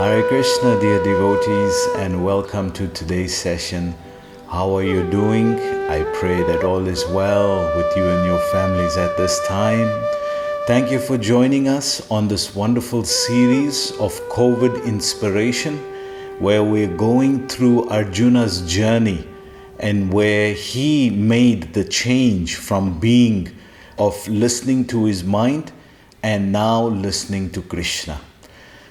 Hare Krishna, dear devotees, and welcome to today's session. How are you doing? I pray that all is well with you and your families at this time. Thank you for joining us on this wonderful series of COVID inspiration, where we're going through Arjuna's journey and where he made the change from being of listening to his mind and now listening to Krishna.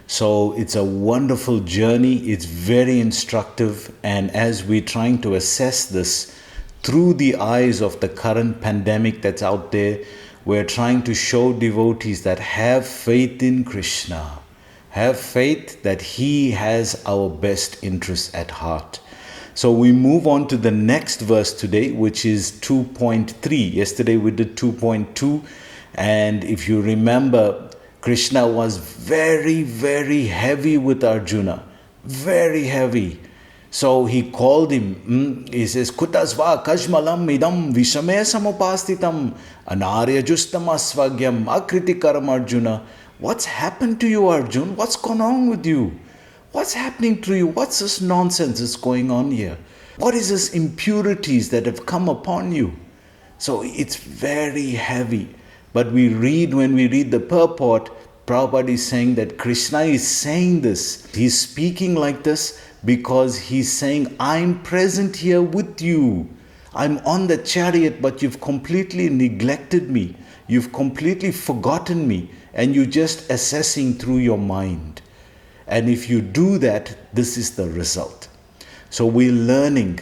So it's a wonderful journey. It's very instructive. And as we're trying to assess this through the eyes of the current pandemic that's out there, we're trying to show devotees that have faith in Krishna. Have faith that He has our best interests at heart. So we move on to the next verse today, which is 2.3. Yesterday we did 2.2. And if you remember, Krishna was very, very heavy with Arjuna. Very heavy. So he called him. He says, Kutasva kashmalam idam vishame samupastitam anarya justam asvagyam akritikaram Arjuna. What's happened to you, Arjun? What's gone on with you? What's happening to you? What's this nonsense that's going on here? What is this impurities that have come upon you? So it's very heavy. But when we read the purport, Prabhupada is saying that Krishna is saying this. He's speaking like this because he's saying, I'm present here with you. I'm on the chariot, but you've completely neglected me. You've completely forgotten me, and you're just assessing through your mind. And if you do that, this is the result. So we're learning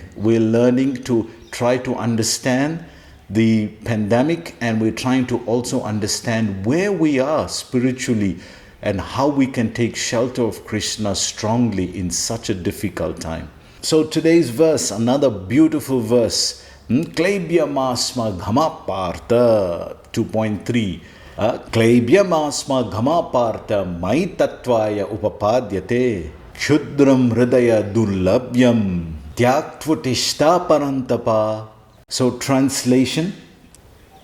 to try to understand the pandemic, and we're trying to also understand where we are spiritually and how we can take shelter of Krishna strongly in such a difficult time. So today's verse, another beautiful verse, Klebhyamasma Ghama Partha 2.3. Klebhyamasma Ghama Partha Mai Tattvaya Upapadyate Kshudram Hridaya Durlabhyam Tyaktvatishta Parantapa. So translation,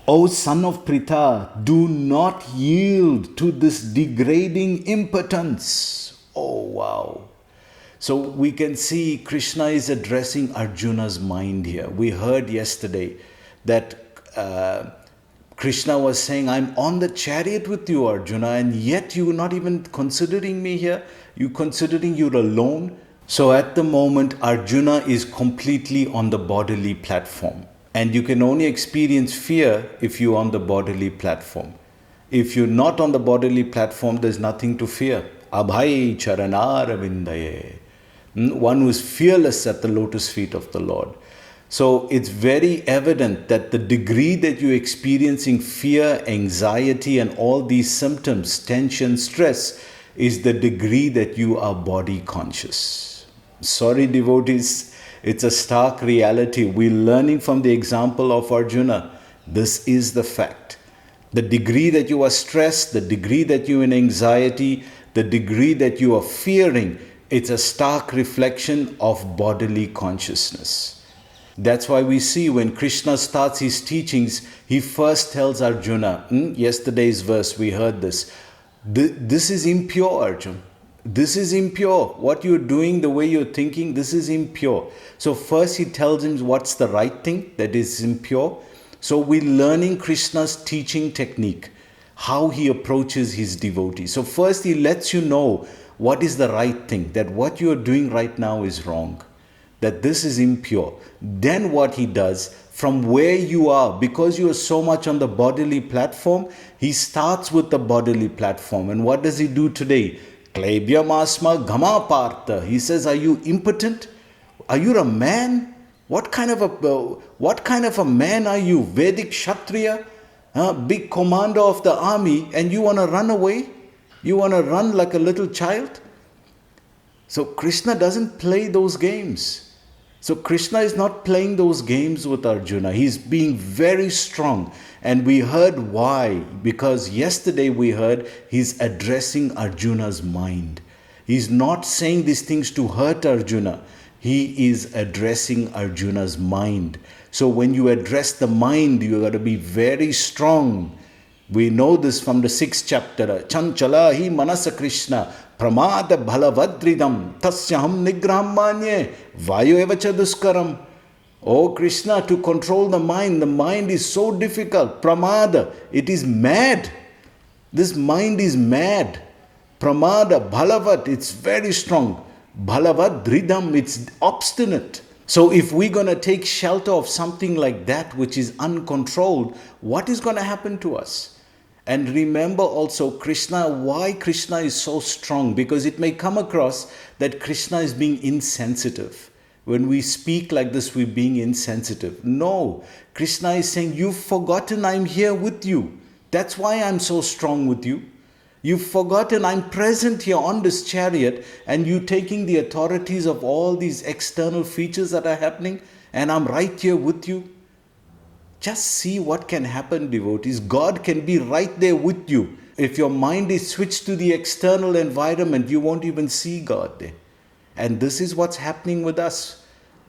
O son of Pritha, do not yield to this degrading impotence. Oh wow. So we can see Krishna is addressing Arjuna's mind here. We heard yesterday that Krishna was saying, I'm on the chariot with you, Arjuna, and yet you're not even considering me here. You're considering you're alone. So at the moment, Arjuna is completely on the bodily platform. And you can only experience fear if you're on the bodily platform. If you're not on the bodily platform, there's nothing to fear. Abhay charanar vindaye. One who is fearless at the lotus feet of the Lord. So it's very evident that the degree that you're experiencing fear, anxiety, and all these symptoms, tension, stress, is the degree that you are body conscious. Sorry, devotees. It's a stark reality. We're learning from the example of Arjuna. This is the fact. The degree that you are stressed, the degree that you're in anxiety, the degree that you are fearing, it's a stark reflection of bodily consciousness. That's why we see when Krishna starts his teachings, he first tells Arjuna, yesterday's verse we heard this, this is impure, Arjuna. This is impure. What you're doing, the way you're thinking, this is impure. So first he tells him what's the right thing that is impure. So we're learning Krishna's teaching technique, how he approaches his devotees. So first he lets you know what is the right thing, that what you're doing right now is wrong, that this is impure. Then what he does, from where you are, because you are so much on the bodily platform, he starts with the bodily platform. And what does he do today? Klebhyamasma Ghama Partha. He says, are you impotent? Are you a man? What kind of a man are you? Vedic Kshatriya? Big commander of the army, and you want to run away? You want to run like a little child? So Krishna doesn't play those games. So Krishna is not playing those games with Arjuna. He's being very strong. And we heard why. Because yesterday we heard he's addressing Arjuna's mind. He's not saying these things to hurt Arjuna. He is addressing Arjuna's mind. So when you address the mind, you got to be very strong. We know this from the 6th chapter. Chanchala hi manasa Krishna Pramada bhalavadridam tasyaham nigraham manye vayo evacha duskaram. Oh Krishna, to control the mind is so difficult. Pramada, it is mad. This mind is mad. Pramada, bhalavat, it's very strong. Bhalavat dridam, it's obstinate. So if we're going to take shelter of something like that which is uncontrolled, what is going to happen to us? And remember also Krishna, why Krishna is so strong? Because it may come across that Krishna is being insensitive. When we speak like this, we're being insensitive. No, Krishna is saying, you've forgotten I'm here with you. That's why I'm so strong with you. You've forgotten I'm present here on this chariot, and you taking the authorities of all these external features that are happening, and I'm right here with you. Just see what can happen, devotees. God can be right there with you. If your mind is switched to the external environment, you won't even see God there. And this is what's happening with us.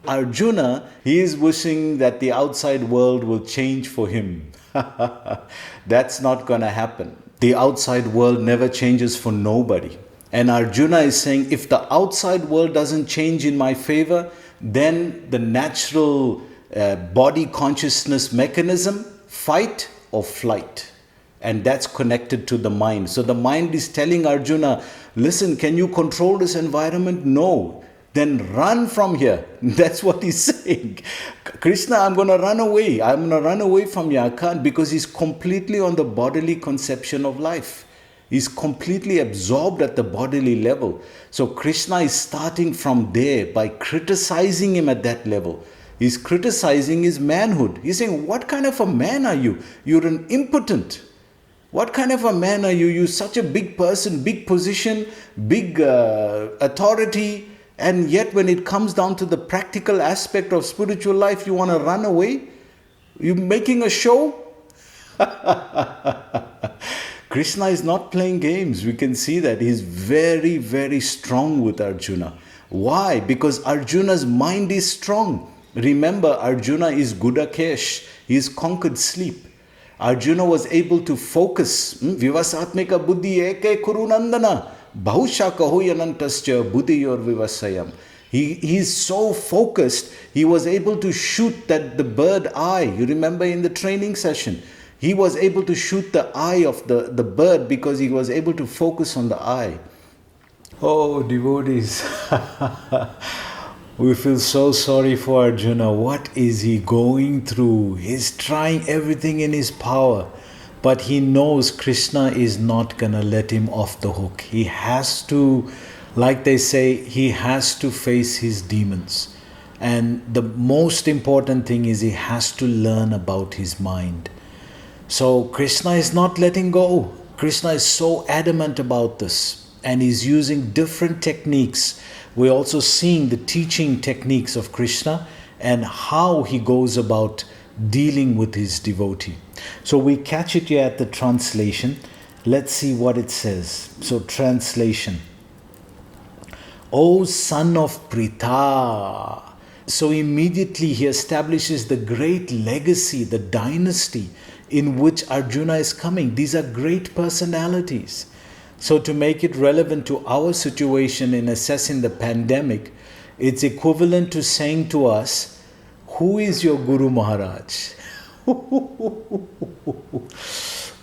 Arjuna, he is wishing that the outside world will change for him. That's not going to happen. The outside world never changes for nobody. And Arjuna is saying, if the outside world doesn't change in my favor, then the natural body consciousness mechanism, fight or flight. And that's connected to the mind. So the mind is telling Arjuna, listen, can you control this environment? No. Then run from here. That's what he's saying. Krishna, I'm going to run away. I'm going to run away from you. I can't, because he's completely on the bodily conception of life. He's completely absorbed at the bodily level. So Krishna is starting from there by criticizing him at that level. He's criticizing his manhood. He's saying, what kind of a man are you? You're an impotent. What kind of a man are you? You're such a big person, big position, big authority. And yet when it comes down to the practical aspect of spiritual life, you want to run away? You're making a show? Krishna is not playing games. We can see that. He's very, very strong with Arjuna. Why? Because Arjuna's mind is strong. Remember, Arjuna is Gudakesh. He's conquered sleep. Arjuna was able to focus. Vivasatmika buddhi eke kurunandana. Bahusha kahoyanantascha buddhiyor vivasayam. He's so focused, he was able to shoot the bird eye. You remember in the training session, he was able to shoot the eye of the bird because he was able to focus on the eye. Oh, devotees, we feel so sorry for Arjuna. What is he going through? He's trying everything in his power. But he knows Krishna is not going to let him off the hook. He has to, like they say, he has to face his demons. And the most important thing is he has to learn about his mind. So Krishna is not letting go. Krishna is so adamant about this. And he's using different techniques. We're also seeing the teaching techniques of Krishna and how he goes about dealing with his devotee. So we catch it here at the translation. Let's see what it says. So translation. O son of Pritha. So immediately he establishes the great legacy, the dynasty in which Arjuna is coming. These are great personalities. So to make it relevant to our situation in assessing the pandemic, it's equivalent to saying to us, who is your Guru Maharaj?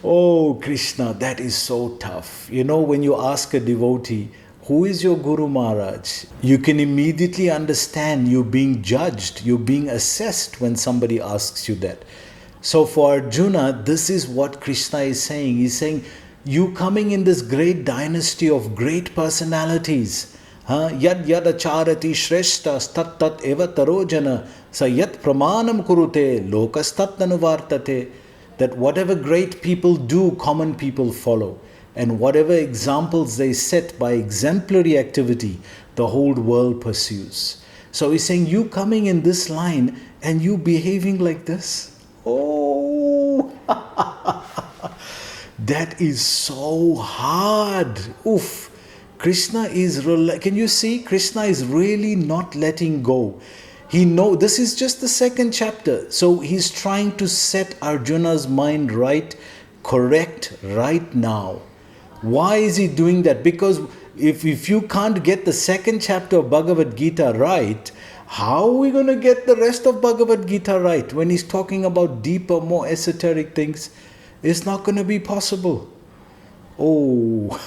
Oh, Krishna, that is so tough. You know, when you ask a devotee, who is your Guru Maharaj? You can immediately understand you're being judged, you're being assessed when somebody asks you that. So for Arjuna, this is what Krishna is saying. He's saying, you coming in this great dynasty of great personalities. Yad yad acharati shreshtas tat tat eva tarojana sa yat pramanam kurute lokastat anuvartate. That whatever great people do, common people follow. And whatever examples they set by exemplary activity, the whole world pursues. So he's saying, you coming in this line and you behaving like this? Oh, that is so hard. Oof. Krishna is, can you see? Krishna is really not letting go. He knows, this is just the second chapter. So he's trying to set Arjuna's mind right, correct right now. Why is he doing that? Because if you can't get the second chapter of Bhagavad Gita right, how are we going to get the rest of Bhagavad Gita right? When he's talking about deeper, more esoteric things, it's not going to be possible. Oh,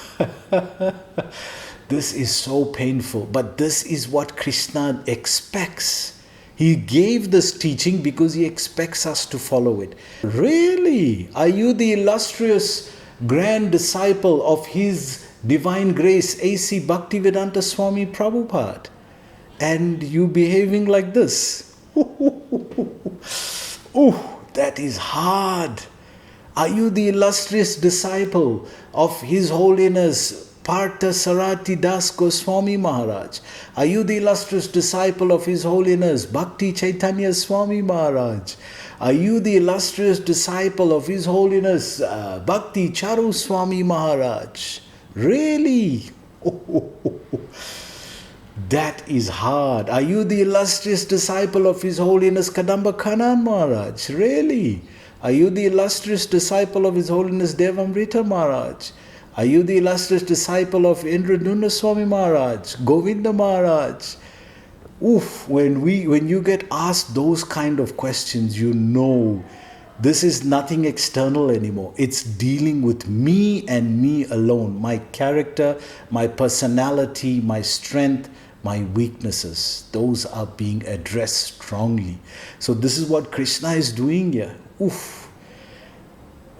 this is so painful. But this is what Krishna expects. He gave this teaching because he expects us to follow it. Really? Are you the illustrious grand disciple of His Divine Grace, A.C. Bhaktivedanta Swami Prabhupada? And you behaving like this? Oh, that is hard. Are you the illustrious disciple of His Holiness Partha Sarati Das Goswami Maharaj? Are you the illustrious disciple of His Holiness Bhakti Chaitanya Swami Maharaj? Are you the illustrious disciple of His Holiness Bhakti Charu Swami Maharaj? Really? That is hard. Are you the illustrious disciple of His Holiness Kadamba Kanan Maharaj? Really? Are you the illustrious disciple of His Holiness Devamrita Maharaj? Are you the illustrious disciple of Indraduna Swami Maharaj, Govinda Maharaj? Oof, when you get asked those kind of questions, you know this is nothing external anymore. It's dealing with me and me alone. My character, my personality, my strength, my weaknesses. Those are being addressed strongly. So this is what Krishna is doing here. Oof.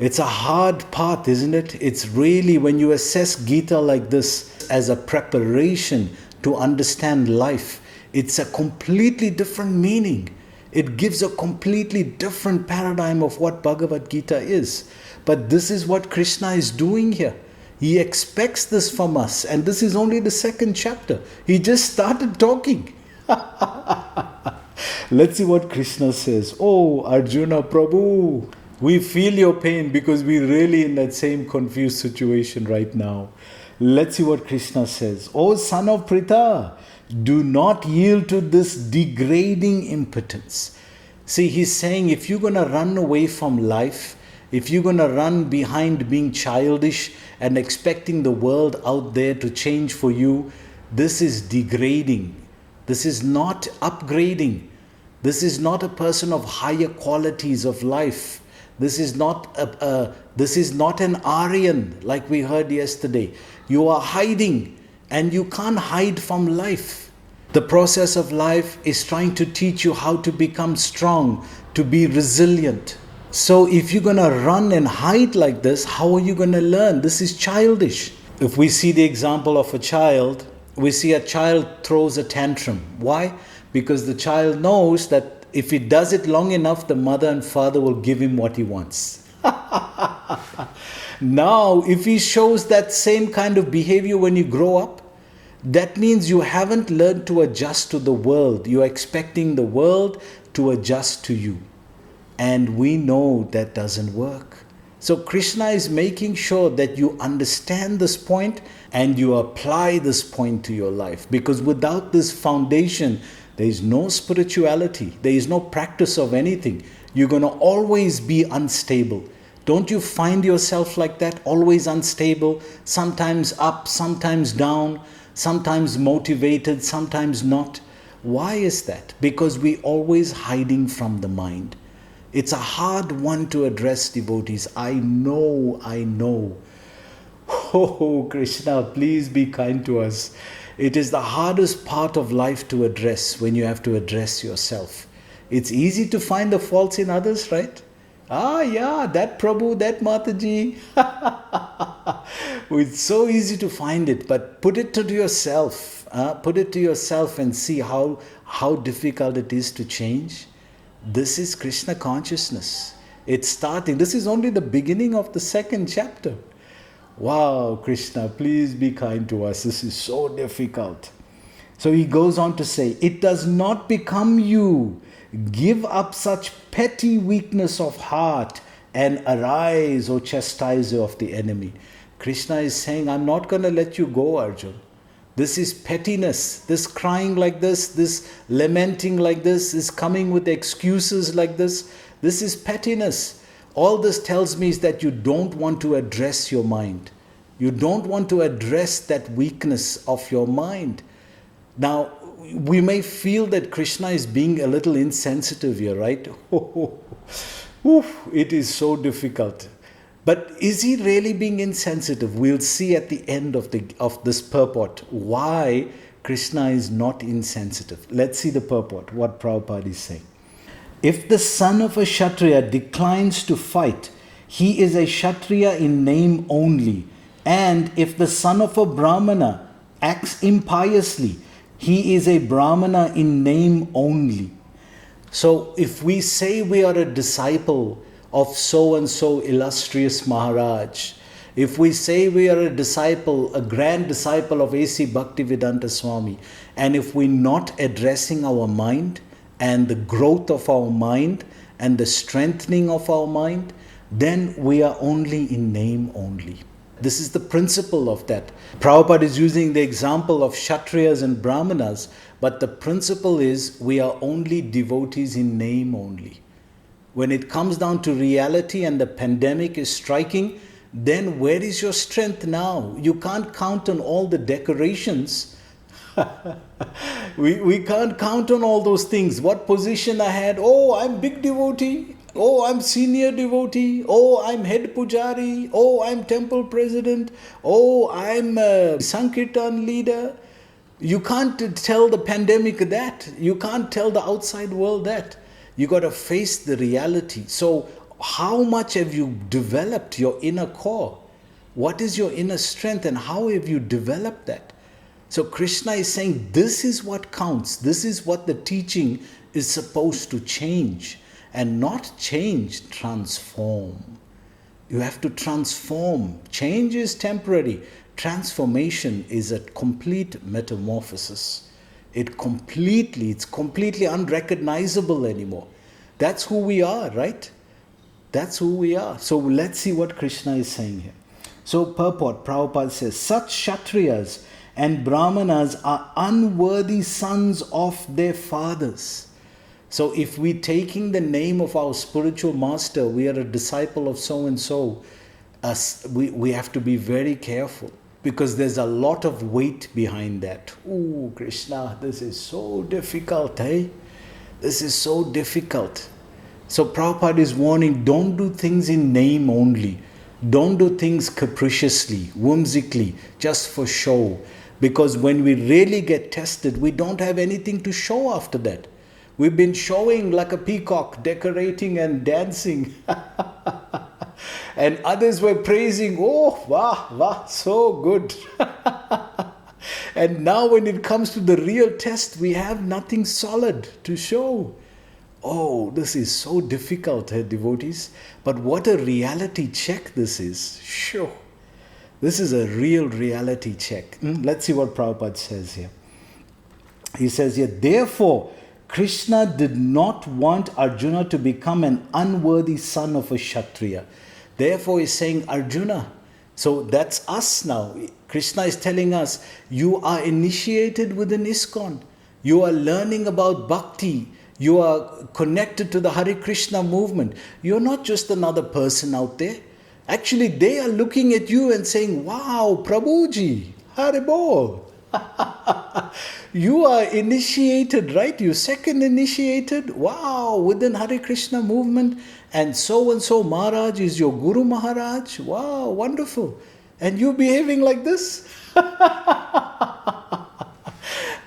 It's a hard path, isn't it? It's really, when you assess Gita like this as a preparation to understand life, it's a completely different meaning. It gives a completely different paradigm of what Bhagavad Gita is. But this is what Krishna is doing here. He expects this from us, and this is only the second chapter. He just started talking. Let's see what Krishna says. Oh, Arjuna Prabhu, we feel your pain because we're really in that same confused situation right now. Let's see what Krishna says. Oh, son of Pritha, do not yield to this degrading impotence. See, he's saying if you're going to run away from life, if you're going to run behind being childish and expecting the world out there to change for you, this is degrading. This is not upgrading. This is not a person of higher qualities of life. This is not an Aryan like we heard yesterday. You are hiding, and you can't hide from life. The process of life is trying to teach you how to become strong, to be resilient. So if you're going to run and hide like this, how are you going to learn? This is childish. If we see the example of a child, we see a child throws a tantrum. Why? Because the child knows that if he does it long enough, the mother and father will give him what he wants. Now, if he shows that same kind of behavior when you grow up, that means you haven't learned to adjust to the world. You're expecting the world to adjust to you. And we know that doesn't work. So Krishna is making sure that you understand this point and you apply this point to your life. Because without this foundation, there is no spirituality. There is no practice of anything. You're going to always be unstable. Don't you find yourself like that? Always unstable, sometimes up, sometimes down, sometimes motivated, sometimes not. Why is that? Because we're always hiding from the mind. It's a hard one to address, devotees. I know. Oh, Krishna, please be kind to us. It is the hardest part of life to address when you have to address yourself. It's easy to find the faults in others, right? Ah, yeah, that Prabhu, that Mataji. It's so easy to find it, but put it to yourself. Put it to yourself and see how difficult it is to change. This is Krishna consciousness. It's starting. This is only the beginning of the second chapter. Wow, Krishna, please be kind to us. This is so difficult. So he goes on to say, it does not become you. Give up such petty weakness of heart and arise, O chastiser of the enemy. Krishna is saying, I'm not going to let you go, Arjun. This is pettiness. This crying like this lamenting like this coming with excuses like this. This is pettiness. All this tells me is that you don't want to address your mind. You don't want to address that weakness of your mind. Now, we may feel that Krishna is being a little insensitive here, right? It is so difficult. But is he really being insensitive? We'll see at the end of this purport why Krishna is not insensitive. Let's see the purport, what Prabhupada is saying. If the son of a Kshatriya declines to fight, he is a Kshatriya in name only. And if the son of a Brahmana acts impiously, he is a Brahmana in name only. So if we say we are a disciple of so and so illustrious Maharaj, if we say we are a disciple, a grand disciple of A.C. Bhaktivedanta Swami, and if we're not addressing our mind and the growth of our mind and the strengthening of our mind, then we are only in name only. This is the principle of that. Prabhupada is using the example of Kshatriyas and Brahmanas, but the principle is we are only devotees in name only. When it comes down to reality and the pandemic is striking, then where is your strength now? You can't count on all the decorations. we can't count on all those things. What position I had? Oh, I'm big devotee. Oh, I'm senior devotee. Oh, I'm head pujari. Oh, I'm temple president. Oh, I'm a Sankirtan leader. You can't tell the pandemic that. You can't tell the outside world that. You got to face the reality. So how much have you developed your inner core? What is your inner strength and how have you developed that? So Krishna is saying this is what counts. This is what the teaching is supposed to change. And not change, transform. You have to transform. Change is temporary. Transformation is a complete metamorphosis. It's completely unrecognizable anymore. That's who we are, right? That's who we are. So let's see what Krishna is saying here. So purport, Prabhupada says, such Kshatriyas and Brahmanas are unworthy sons of their fathers. So if we're taking the name of our spiritual master, we are a disciple of so-and-so, we have to be very careful because there's a lot of weight behind that. Ooh, Krishna, this is so difficult, eh? This is so difficult. So Prabhupada is warning, don't do things in name only. Don't do things capriciously, whimsically, just for show. Because when we really get tested, we don't have anything to show after that. We've been showing like a peacock, decorating and dancing. And others were praising, oh, wow, so good. And now when it comes to the real test, we have nothing solid to show. Oh, this is so difficult, devotees. But what a reality check this is. Sure. This is a real reality check. Let's see what Prabhupada says here. He says here, therefore, Krishna did not want Arjuna to become an unworthy son of a Kshatriya. Therefore, he's saying, Arjuna, so that's us now. Krishna is telling us, you are initiated within ISKCON. You are learning about bhakti. You are connected to the Hare Krishna movement. You're not just another person out there. Actually, they are looking at you and saying, wow, Prabhuji, Hare Bol. You are initiated, right? You second initiated. Wow, within Hare Krishna movement. And so Maharaj is your Guru Maharaj. Wow, wonderful. And you behaving like this?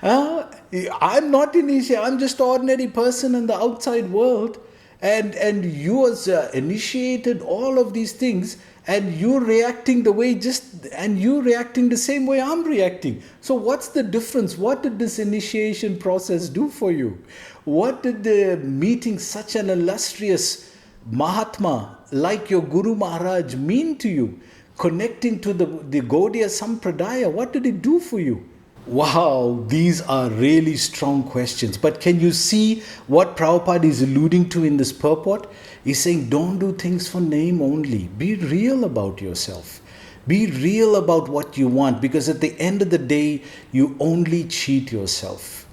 I'm not initiated. I'm just an ordinary person in the outside world. And you as initiated all of these things. And you're reacting you're reacting the same way I'm reacting. So what's the difference? What did this initiation process do for you? What did the meeting such an illustrious Mahatma like your Guru Maharaj mean to you? Connecting to the Gaudiya Sampradaya, what did it do for you? Wow, these are really strong questions. But can you see what Prabhupada is alluding to in this purport? He's saying, don't do things for name only. Be real about yourself. Be real about what you want, because at the end of the day, you only cheat yourself.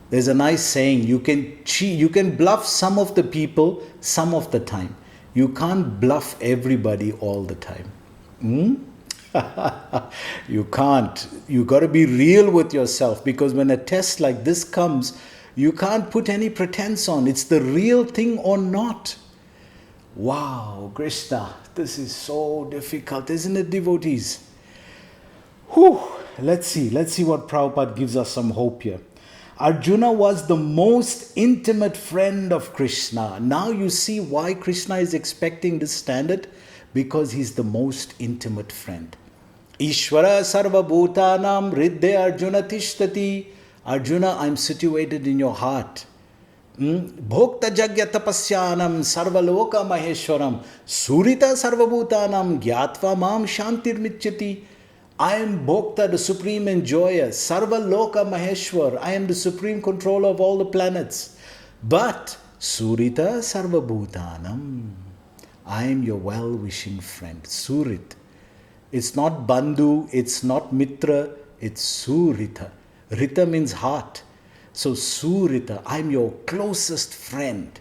There's a nice saying, you can bluff some of the people some of the time. You can't bluff everybody all the time. You can't. You got to be real with yourself, because when a test like this comes, you can't put any pretense on. It's the real thing or not. Wow, Krishna, this is so difficult, isn't it, devotees? Whew. Let's see what Prabhupada gives us some hope here. Arjuna was the most intimate friend of Krishna. Now you see why Krishna is expecting this standard, because he's the most intimate friend. Ishvara sarva bhutanam riddhe Arjuna tishtati. Arjuna, I'm situated in your heart. Bhokta jagya tapasyanam sarvaloka maheshwaram surita sarvabhutanam gyatva mam shantir michyati. I am Bhokta, the supreme enjoyer, sarvaloka maheshwar. I am the supreme controller of all the planets. But surita sarvabhutanam, I am your well-wishing friend. Surit. It's not bandhu, it's not mitra, it's surita. Rita means heart. So surita, I'm your closest friend.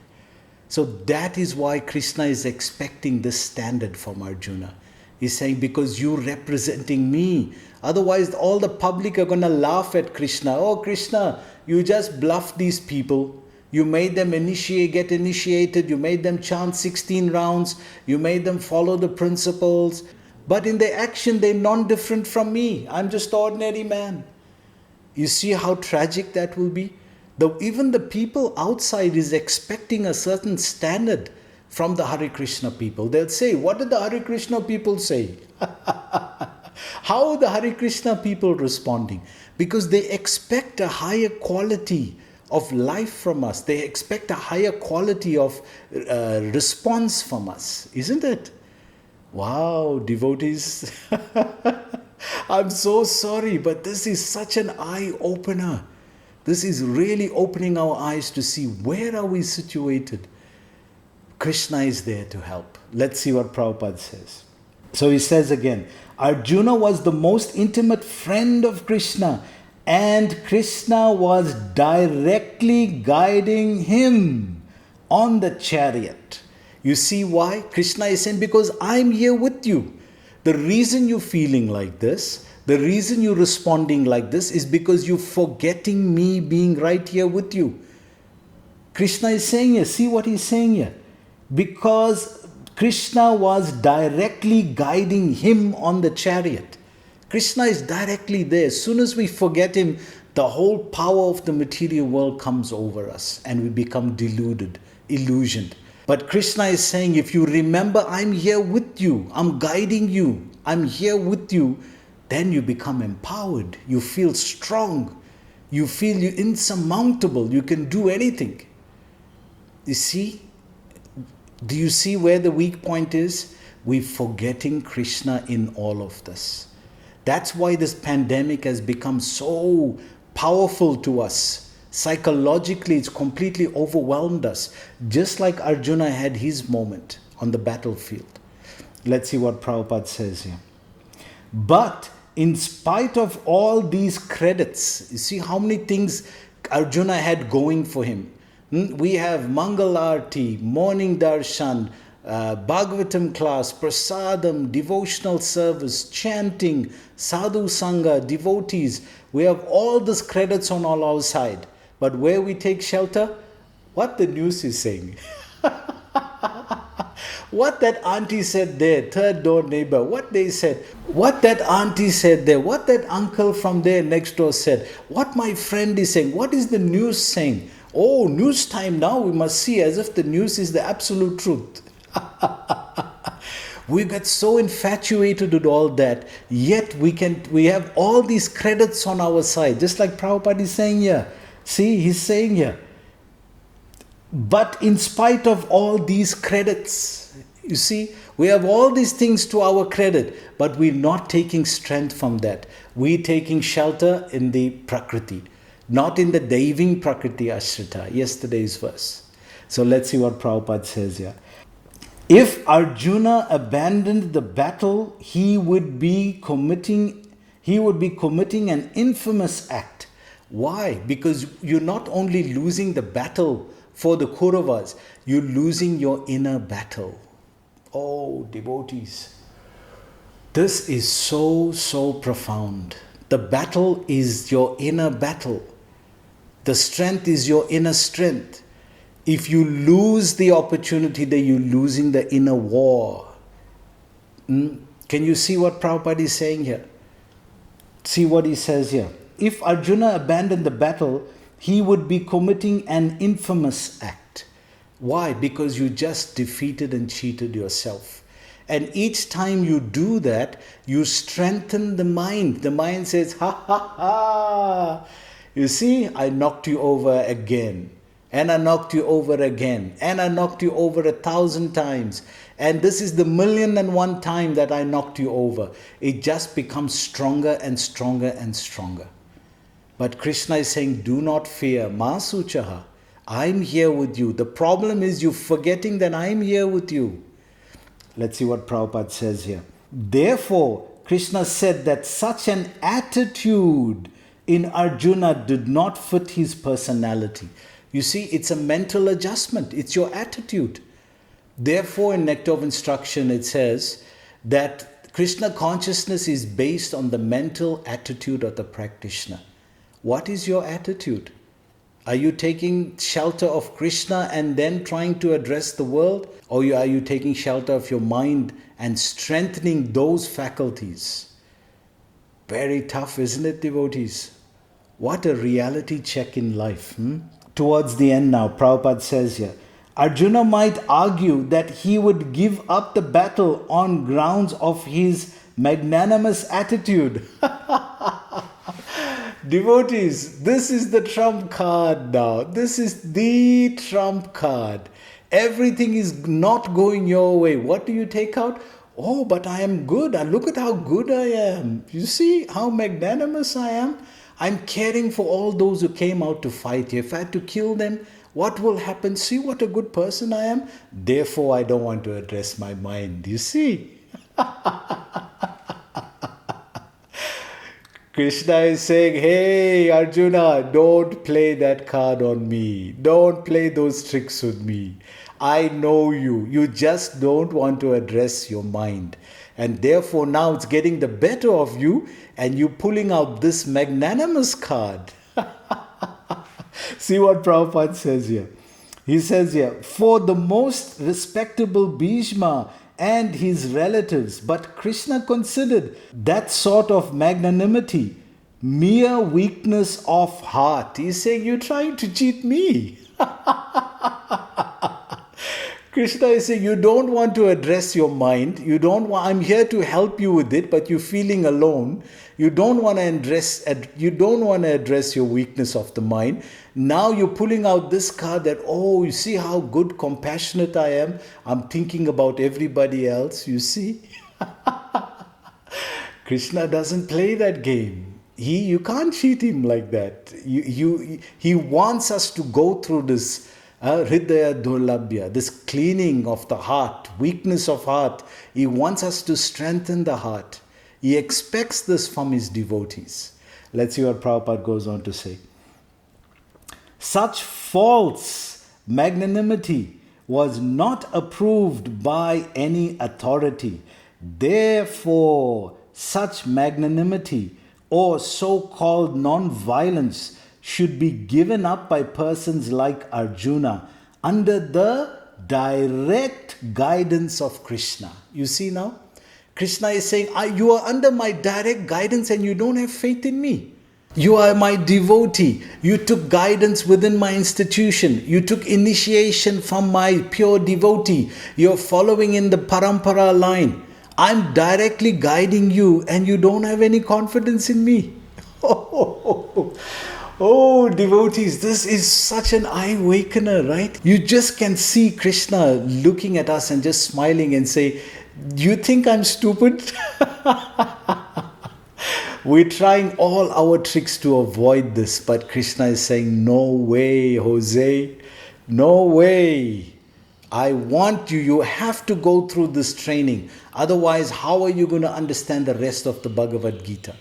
So that is why Krishna is expecting this standard from Arjuna. He's saying, because you're representing me. Otherwise, all the public are going to laugh at Krishna. Oh, Krishna, you just bluffed these people. You made them get initiated. You made them chant 16 rounds. You made them follow the principles. But in their action, they're non-different from me. I'm just ordinary man. You see how tragic that will be? Even the people outside is expecting a certain standard from the Hare Krishna people. They'll say, what did the Hare Krishna people say? How are the Hare Krishna people responding? Because they expect a higher quality of life from us. They expect a higher quality of response from us, isn't it? Wow, devotees. I'm so sorry, but this is such an eye-opener. This is really opening our eyes to see where are we situated. Krishna is there to help. Let's see what Prabhupada says. So he says again, Arjuna was the most intimate friend of Krishna, and Krishna was directly guiding him on the chariot. You see why? Krishna is saying, because I'm here with you. The reason you're feeling like this, the reason you're responding like this is because you're forgetting me being right here with you. Krishna is saying here, see what he's saying here. Because Krishna was directly guiding him on the chariot. Krishna is directly there. As soon as we forget him, the whole power of the material world comes over us and we become deluded, illusioned. But Krishna is saying, if you remember, I'm here with you, I'm guiding you, I'm here with you, then you become empowered. You feel strong. You feel you're insurmountable. You can do anything. You see? Do you see where the weak point is? We're forgetting Krishna in all of this. That's why this pandemic has become so powerful to us. Psychologically, it's completely overwhelmed us. Just like Arjuna had his moment on the battlefield. Let's see what Prabhupada says here. But in spite of all these credits, you see how many things Arjuna had going for him. We have Mangal Arti, morning darshan, Bhagavatam class, prasadam, devotional service, chanting, sadhu sangha, devotees. We have all these credits on all our side. But where we take shelter, what the news is saying. What that auntie said there, third door neighbor, what they said, what that auntie said there, what that uncle from there next door said, what my friend is saying, what is the news saying? Oh, news time now, we must see as if the news is the absolute truth. We get so infatuated with all that, yet we have all these credits on our side, just like Prabhupada is saying here. See, he's saying here. But in spite of all these credits, you see, we have all these things to our credit, but we're not taking strength from that. We're taking shelter in the Prakriti, not in the Daiving Prakriti Ashrita, yesterday's verse. So let's see what Prabhupada says here. If Arjuna abandoned the battle, he would be committing an infamous act. Why? Because you're not only losing the battle for the Kauravas, you're losing your inner battle. Oh, devotees. This is so, so profound. The battle is your inner battle. The strength is your inner strength. If you lose the opportunity, then you're losing the inner war. Can you see what Prabhupada is saying here? See what he says here. If Arjuna abandoned the battle, he would be committing an infamous act. Why? Because you just defeated and cheated yourself. And each time you do that, you strengthen the mind. The mind says, ha ha ha. You see, I knocked you over again. And I knocked you over again. And I knocked you over 1,000 times. And this is the 1,000,001 time that I knocked you over. It just becomes stronger and stronger and stronger. But Krishna is saying, do not fear. Ma suchaha. I'm here with you. The problem is you forgetting that I'm here with you. Let's see what Prabhupada says here. Therefore, Krishna said that such an attitude in Arjuna did not fit his personality. You see, it's a mental adjustment. It's your attitude. Therefore, in Nectar of Instruction, it says that Krishna consciousness is based on the mental attitude of the practitioner. What is your attitude? Are you taking shelter of Krishna and then trying to address the world? Or are you taking shelter of your mind and strengthening those faculties? Very tough, isn't it, devotees? What a reality check in life. Towards the end now, Prabhupada says here, Arjuna might argue that he would give up the battle on grounds of his magnanimous attitude. Devotees, this is the trump card now. This is the trump card. Everything is not going your way. What do you take out? Oh, but I am good. Look at how good I am. You see how magnanimous I am? I'm caring for all those who came out to fight here. If I had to kill them, what will happen? See what a good person I am? Therefore, I don't want to address my mind. You see? Krishna is saying, hey Arjuna, don't play that card on me. Don't play those tricks with me. I know you. You just don't want to address your mind. And therefore now it's getting the better of you and you pulling out this magnanimous card. See what Prabhupada says here. He says here, for the most respectable Bhishma and his relatives, but Krishna considered that sort of magnanimity mere weakness of heart. He's saying, you're trying to cheat me. Krishna is saying, you don't want to address your mind. You don't want, I'm here to help you with it, but you're feeling alone. You don't want to address your weakness of the mind. Now you're pulling out this card that, oh, you see how good, compassionate I am. I'm thinking about everybody else, you see. Krishna doesn't play that game. You can't cheat him like that. He wants us to go through this Hridaya Durlabhya, this cleaning of the heart, weakness of heart. He wants us to strengthen the heart. He expects this from his devotees. Let's see what Prabhupada goes on to say. Such false magnanimity was not approved by any authority. Therefore, such magnanimity or so-called non-violence should be given up by persons like Arjuna under the direct guidance of Krishna. You see now? Krishna is saying, you are under my direct guidance and you don't have faith in me. You are my devotee. You took guidance within my institution. You took initiation from my pure devotee. You're following in the parampara line. I'm directly guiding you and you don't have any confidence in me. Oh, devotees, this is such an eye-awakener, right? You just can see Krishna looking at us and just smiling and say, you think I'm stupid? We're trying all our tricks to avoid this, but Krishna is saying, no way, Jose, no way. I want you, you have to go through this training. Otherwise, how are you going to understand the rest of the Bhagavad Gita?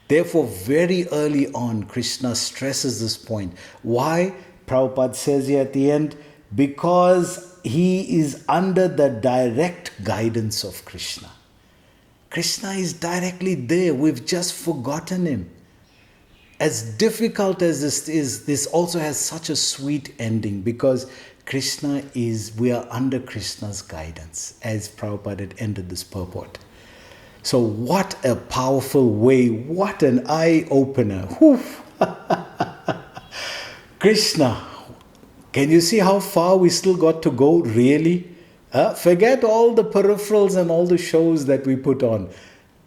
Therefore, very early on, Krishna stresses this point. Why? Prabhupada says here at the end, because he is under the direct guidance of Krishna. Krishna is directly there. We've just forgotten him. As difficult as this is, this also has such a sweet ending because we are under Krishna's guidance, as Prabhupada had ended this purport. So what a powerful way, what an eye-opener. Krishna, can you see how far we still got to go, really? Forget all the peripherals and all the shows that we put on.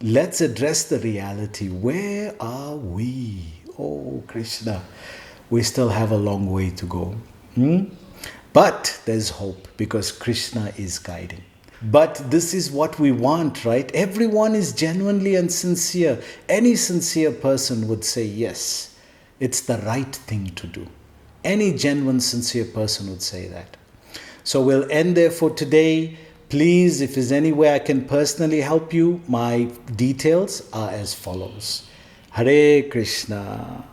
Let's address the reality. Where are we? Oh, Krishna, we still have a long way to go. But there's hope because Krishna is guiding. But this is what we want, right? Everyone is genuinely and sincere. Any sincere person would say, yes, it's the right thing to do. Any genuine, sincere person would say that. So we'll end there for today. Please, if there's any way I can personally help you, my details are as follows. Hare Krishna.